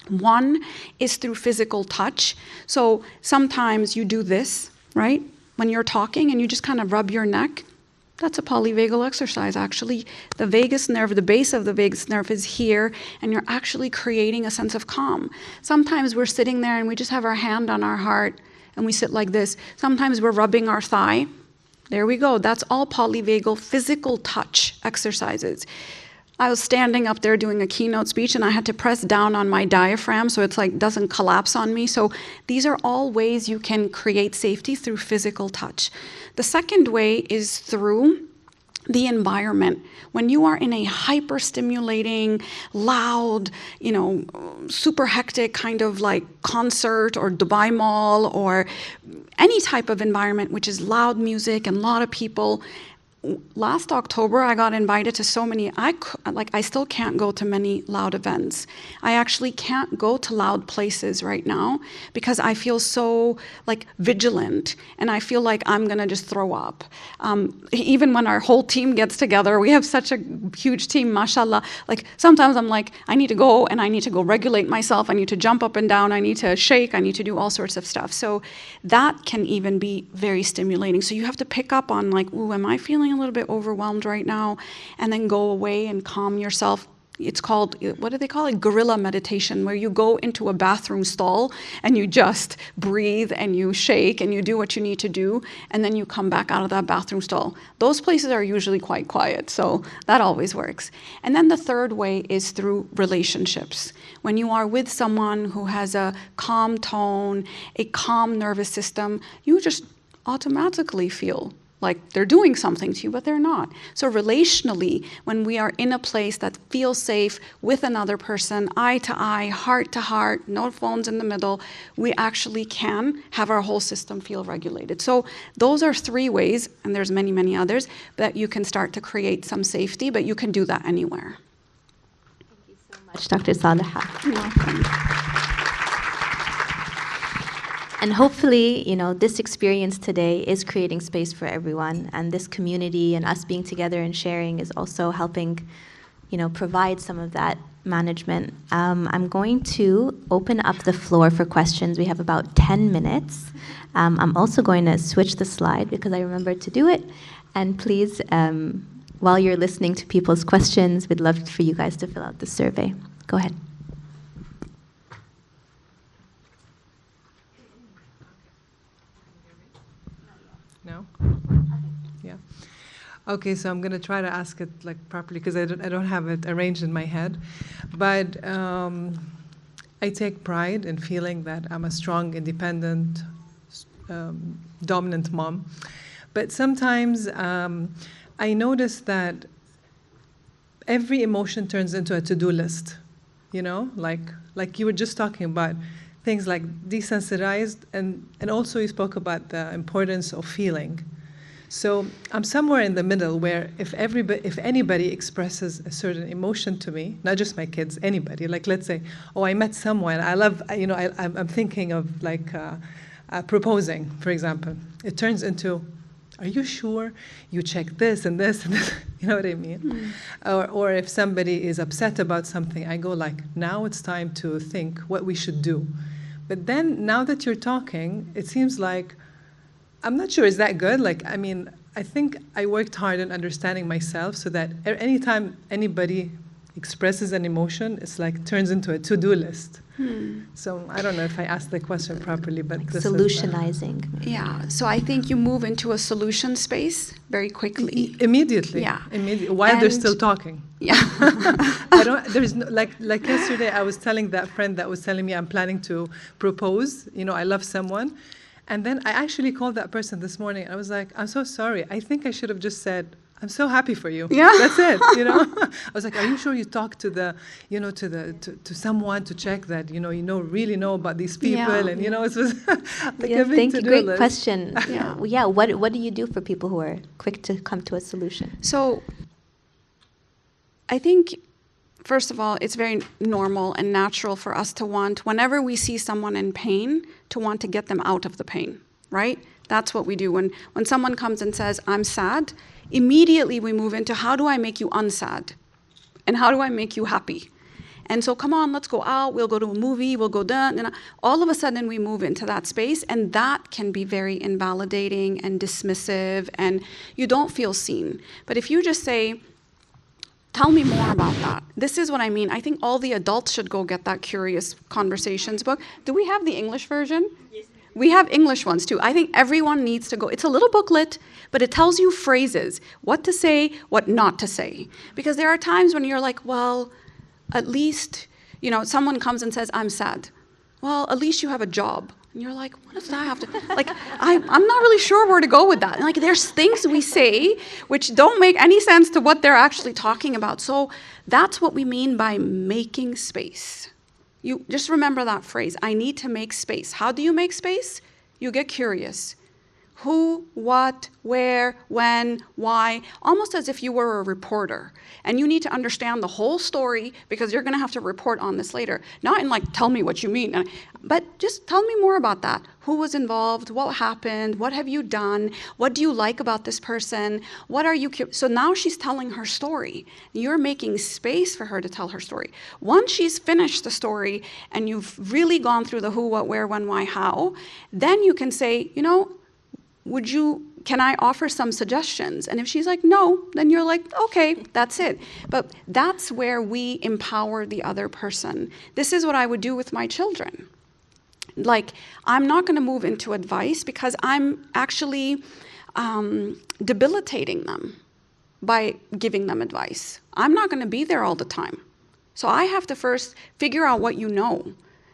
One is through physical touch. So sometimes you do this, right? When you're talking and you just kind of rub your neck. That's a polyvagal exercise, actually. The vagus nerve, the base of the vagus nerve is here, and you're actually creating a sense of calm. Sometimes we're sitting there and we just have our hand on our heart and we sit like this. Sometimes we're rubbing our thigh. There we go. That's all polyvagal physical touch exercises. I was standing up there doing a keynote speech and I had to press down on my diaphragm so it's like doesn't collapse on me. So these are all ways you can create safety through physical touch. The second way is through the environment. When you are in a hyper-stimulating, loud, super hectic kind of like concert or Dubai Mall or any type of environment which is loud music and a lot of people. Last October, I got invited to so many, I still can't go to many loud events. I actually can't go to loud places right now because I feel so vigilant and I feel like I'm gonna just throw up. Even when our whole team gets together, we have such a huge team, mashallah. Sometimes I'm like, I need to go and I need to go regulate myself. I need to jump up and down. I need to shake. I need to do all sorts of stuff. So that can even be very stimulating. So you have to pick up on ooh, am I feeling a little bit overwhelmed right now, and then go away and calm yourself. It's called, what do they call it? Guerrilla meditation, where you go into a bathroom stall and you just breathe and you shake and you do what you need to do, and then you come back out of that bathroom stall. Those places are usually quite quiet, so that always works. And then the third way is through relationships. When you are with someone who has a calm tone, a calm nervous system, you just automatically feel like they're doing something to you, but they're not. So relationally, when we are in a place that feels safe with another person, eye to eye, heart to heart, no phones in the middle, we actually can have our whole system feel regulated. So those are 3 ways, and there's many, many others, that you can start to create some safety, but you can do that anywhere. Thank you so much, Dr. Saliha. You're welcome. And hopefully, this experience today is creating space for everyone, and this community and us being together and sharing is also helping, provide some of that management. I'm going to open up the floor for questions. We have about 10 minutes. I'm also going to switch the slide because I remembered to do it. And please, while you're listening to people's questions, we'd love for you guys to fill out the survey. Go ahead. No? Yeah. Okay, so I'm going to try to ask it properly because I don't have it arranged in my head. But I take pride in feeling that I'm a strong, independent, dominant mom. But sometimes I notice that every emotion turns into a to-do list, like you were just talking about. Things like desensitized, and also you spoke about the importance of feeling. So I'm somewhere in the middle where if anybody expresses a certain emotion to me, not just my kids, anybody, let's say, oh, I met someone, I love, I'm thinking of proposing, for example. It turns into, are you sure you checked this and this and this? You know what I mean? Or if somebody is upset about something, I go now it's time to think what we should do. But then now that you're talking, it seems like, I'm not sure, is that good? I think I worked hard on understanding myself so that anytime anybody expresses an emotion, it's turns into a to-do list. So I don't know if I asked the question properly, but this solutionizing. Yeah, so I think you move into a solution space very quickly. Immediately. Yeah. While they're still talking. Yeah. There's no, like yesterday I was telling that friend that was telling me I'm planning to propose, I love someone. And then I actually called that person this morning. I was like, I'm so sorry. I think I should have just said, I'm so happy for you. Yeah. That's it. I was like, are you sure you talked to to someone to check that really know about these people? Yeah. And it was a big thank you. Great list. question. Yeah. What do you do for people who are quick to come to a solution? So I think, first of all, it's very normal and natural for us to want, whenever we see someone in pain, to want to get them out of the pain, right? That's what we do. When someone comes and says, I'm sad, immediately we move into, how do I make you unsad? And how do I make you happy? And so, come on, let's go out, we'll go to a movie, we'll go done. And all of a sudden we move into that space, and that can be very invalidating and dismissive, and you don't feel seen. But if you just say, tell me more about that. This is what I mean. I think all the adults should go get that Curious Conversations book. Do we have the English version? Yes. We have English ones too. I think everyone needs to go. It's a little booklet, but it tells you phrases, what to say, what not to say. Because there are times when you're like, well, at least, someone comes and says, I'm sad. Well, at least you have a job. And you're like, what does that have to, I'm not really sure where to go with that. And there's things we say which don't make any sense to what they're actually talking about. So that's what we mean by making space. You just remember that phrase, I need to make space. How do you make space? You get curious. Who, what, where, when, why, almost as if you were a reporter. And you need to understand the whole story because you're going to have to report on this later. Not in tell me what you mean, but just tell me more about that. Who was involved? What happened? What have you done? What do you like about this person? What are you So now she's telling her story. You're making space for her to tell her story. Once she's finished the story and you've really gone through the who, what, where, when, why, how, then you can say, can I offer some suggestions? And if she's like, no, then you're like, okay, that's it. But that's where we empower the other person. This is what I would do with my children. I'm not going to move into advice because I'm actually debilitating them by giving them advice. I'm not going to be there all the time. So I have to first figure out what you know.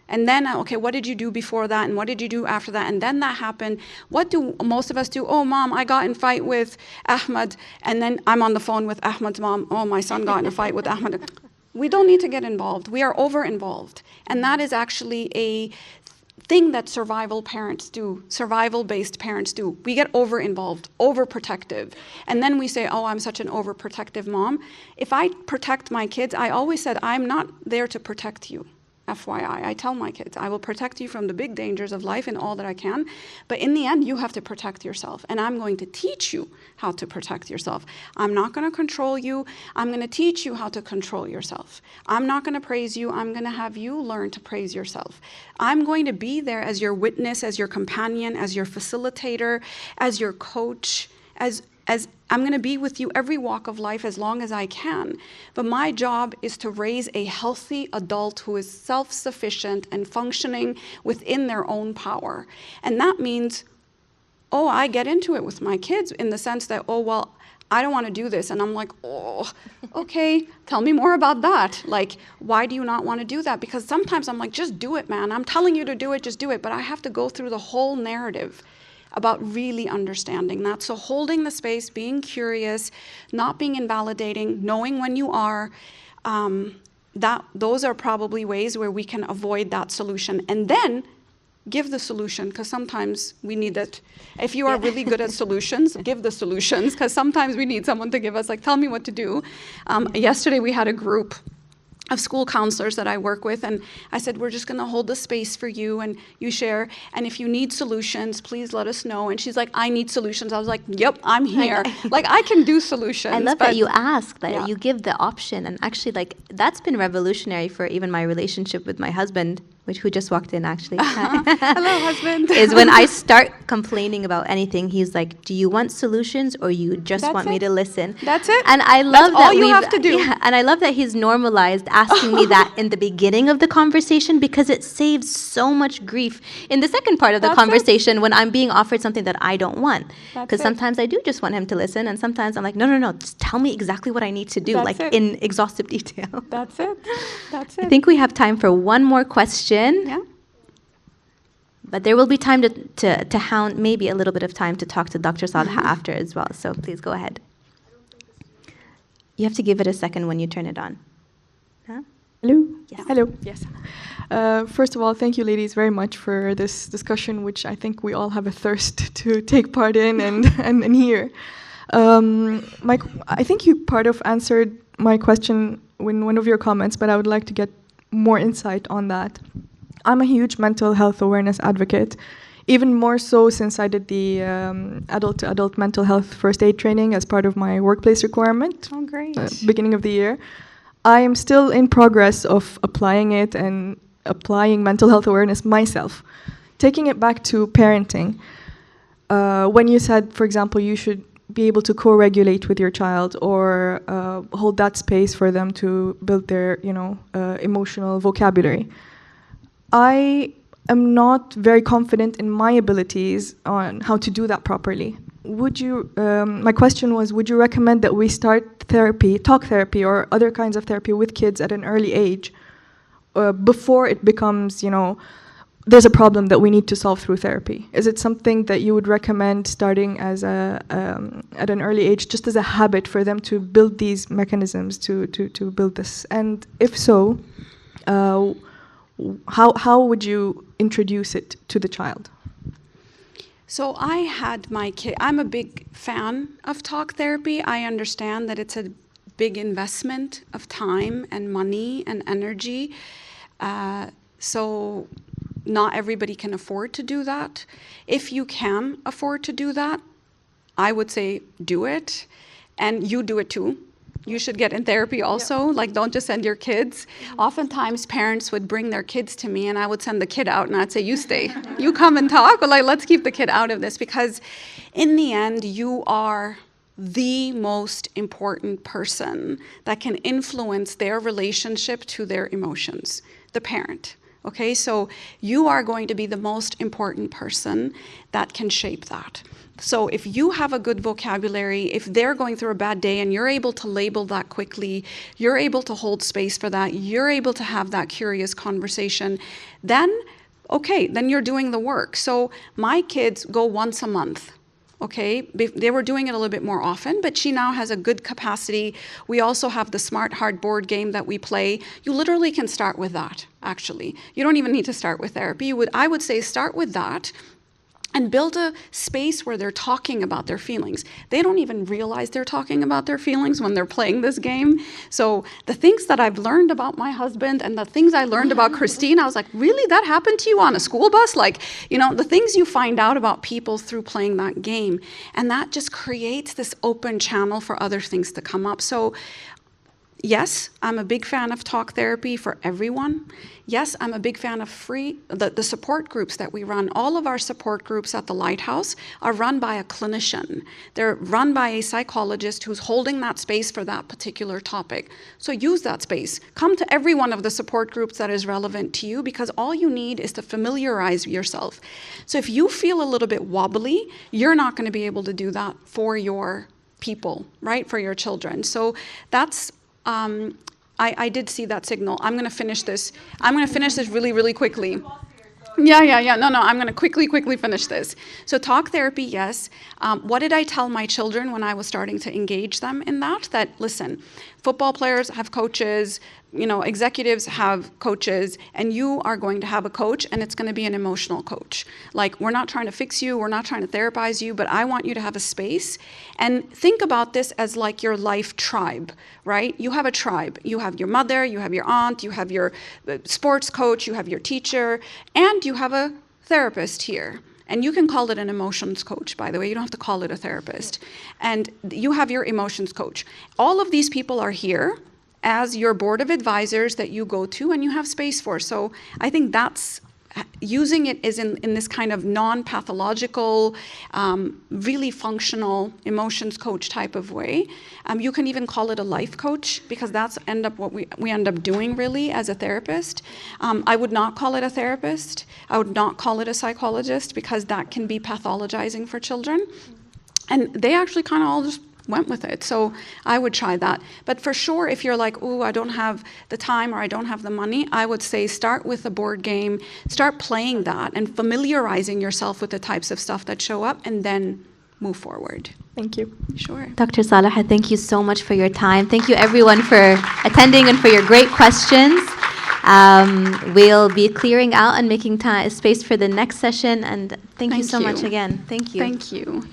And then, okay, what did you do before that? And what did you do after that? And then that happened. What do most of us do? Oh, mom, I got in a fight with Ahmed. And then I'm on the phone with Ahmed's mom. Oh, my son got in a fight with Ahmed. We don't need to get involved. We are over-involved. And that is actually a thing that survival-based parents do. We get over-involved, overprotective. And then we say, oh, I'm such an overprotective mom. If I protect my kids, I always said, I'm not there to protect you. FYI, I tell my kids, I will protect you from the big dangers of life in all that I can, but in the end, you have to protect yourself, and I'm going to teach you how to protect yourself. I'm not going to control you. I'm going to teach you how to control yourself. I'm not going to praise you. I'm going to have you learn to praise yourself. I'm going to be there as your witness, as your companion, as your facilitator, as your coach, as I'm going to be with you every walk of life as long as I can. But my job is to raise a healthy adult who is self-sufficient and functioning within their own power. And that means, I get into it with my kids in the sense that, I don't want to do this. And I'm like, okay, tell me more about that. Why do you not want to do that? Because sometimes I'm like, just do it, man. I'm telling you to do it, just do it. But I have to go through the whole narrative about really understanding that. So holding the space, being curious, not being invalidating, knowing when you are, those are probably ways where we can avoid that solution. And then give the solution, because sometimes we need it. If you are really good at solutions, give the solutions, because sometimes we need someone to give us, tell me what to do. Yesterday we had a group of school counselors that I work with, and I said, we're just going to hold the space for you, and you share, and if you need solutions, please let us know. And she's like, I need solutions. I was like, yep, I'm here. I can do solutions. I love that you ask, that you give the option, and actually, that's been revolutionary for even my relationship with my husband, who just walked in, actually. Hello, husband. Is when I start complaining about anything, he's like, do you want solutions or you just want me to listen? That's it. And I love That's all you have to do. Yeah, and I love that he's normalized asking me that in the beginning of the conversation, because it saves so much grief in the second part of the conversation when I'm being offered something that I don't want. Because sometimes I do just want him to listen, and sometimes I'm like, no, just tell me exactly what I need to do, in exhaustive detail. That's it. I think we have time for one more question. Yeah. But there will be time to hound, maybe a little bit of time to talk to Dr. Saliha after as well. So please go ahead. You have to give it a second when you turn it on. Huh? Hello? Yes. Hello. Yes. First of all, thank you, ladies, very much for this discussion, which I think we all have a thirst to take part in and hear. I think you part of answered my question in one of your comments, but I would like to get more insight on that. I'm a huge mental health awareness advocate, even more so since I did the adult-to-adult mental health first aid training as part of my workplace requirement. Oh, great. Beginning of the year. I am still in progress of applying it and applying mental health awareness myself. Taking it back to parenting, when you said, for example, you should be able to co-regulate with your child or hold that space for them to build their, emotional vocabulary. I am not very confident in my abilities on how to do that properly. Would you? My question was: would you recommend that we start therapy, talk therapy, or other kinds of therapy with kids at an early age, before it becomes, there's a problem that we need to solve through therapy? Is it something that you would recommend starting as at an early age, just as a habit for them to build these mechanisms to build this? And if so, how would you introduce it to the child? So I had my kid. I'm a big fan of talk therapy. I understand that it's a big investment of time and money and energy. So not everybody can afford to do that. If you can afford to do that, I would say do it. And you do it too. You should get in therapy also. Like, don't just send your kids. Oftentimes parents would bring their kids to me and I would send the kid out and I'd say, you stay. You come and talk. But let's keep the kid out of this, because in the end, you are the most important person that can influence their relationship to their emotions, the parent. Okay, so you are going to be the most important person that can shape that. So if you have a good vocabulary, if they're going through a bad day and you're able to label that quickly, you're able to hold space for that, you're able to have that curious conversation, then, okay, then you're doing the work. So my kids go once a month. Okay, they were doing it a little bit more often, but she now has a good capacity. We also have the Smart Hard board game that we play. You literally can start with that, actually. You don't even need to start with therapy. I would say start with that and build a space where they're talking about their feelings. They don't even realize they're talking about their feelings when they're playing this game. So the things that I've learned about my husband and the things I learned about Christine, I was like, really? That happened to you on a school bus? Like, the things you find out about people through playing that game. And that just creates this open channel for other things to come up. So yes, I'm a big fan of talk therapy for everyone. Yes, I'm a big fan of the support groups that we run. All of our support groups at the Lighthouse are run by a clinician. They're run by a psychologist who's holding that space for that particular topic. So use that space. Come to every one of the support groups that is relevant to you, because all you need is to familiarize yourself. So if you feel a little bit wobbly, you're not going to be able to do that for your people, right? For your children. So that's I did see that signal. I'm going to finish this. I'm going to finish this really, really quickly. Yeah. No, I'm going to quickly finish this. So talk therapy, yes. What did I tell my children when I was starting to engage them in that? That, listen, football players have coaches, executives have coaches, and you are going to have a coach, and it's going to be an emotional coach. Like, we're not trying to fix you, we're not trying to therapize you, but I want you to have a space. And think about this as like your life tribe, right? You have a tribe. You have your mother, you have your aunt, you have your sports coach, you have your teacher, and you have a therapist here. And you can call it an emotions coach, by the way. You don't have to call it a therapist. And you have your emotions coach. All of these people are here as your board of advisors that you go to and you have space for. So I think that's using it is in this kind of non-pathological, really functional emotions coach type of way. You can even call it a life coach, because that's what we end up doing really as a therapist. I would not call it a therapist. I would not call it a psychologist, because that can be pathologizing for children. And they actually kind of all just went with it. So I would try that. But for sure, if you're like, I don't have the time or I don't have the money, I would say start with a board game, start playing that and familiarizing yourself with the types of stuff that show up, and then move forward. Thank you. Sure. Dr. Saliha, thank you so much for your time. Thank you everyone for attending and for your great questions. We'll be clearing out and making space for the next session. And thank you so much again. Thank you. Thank you.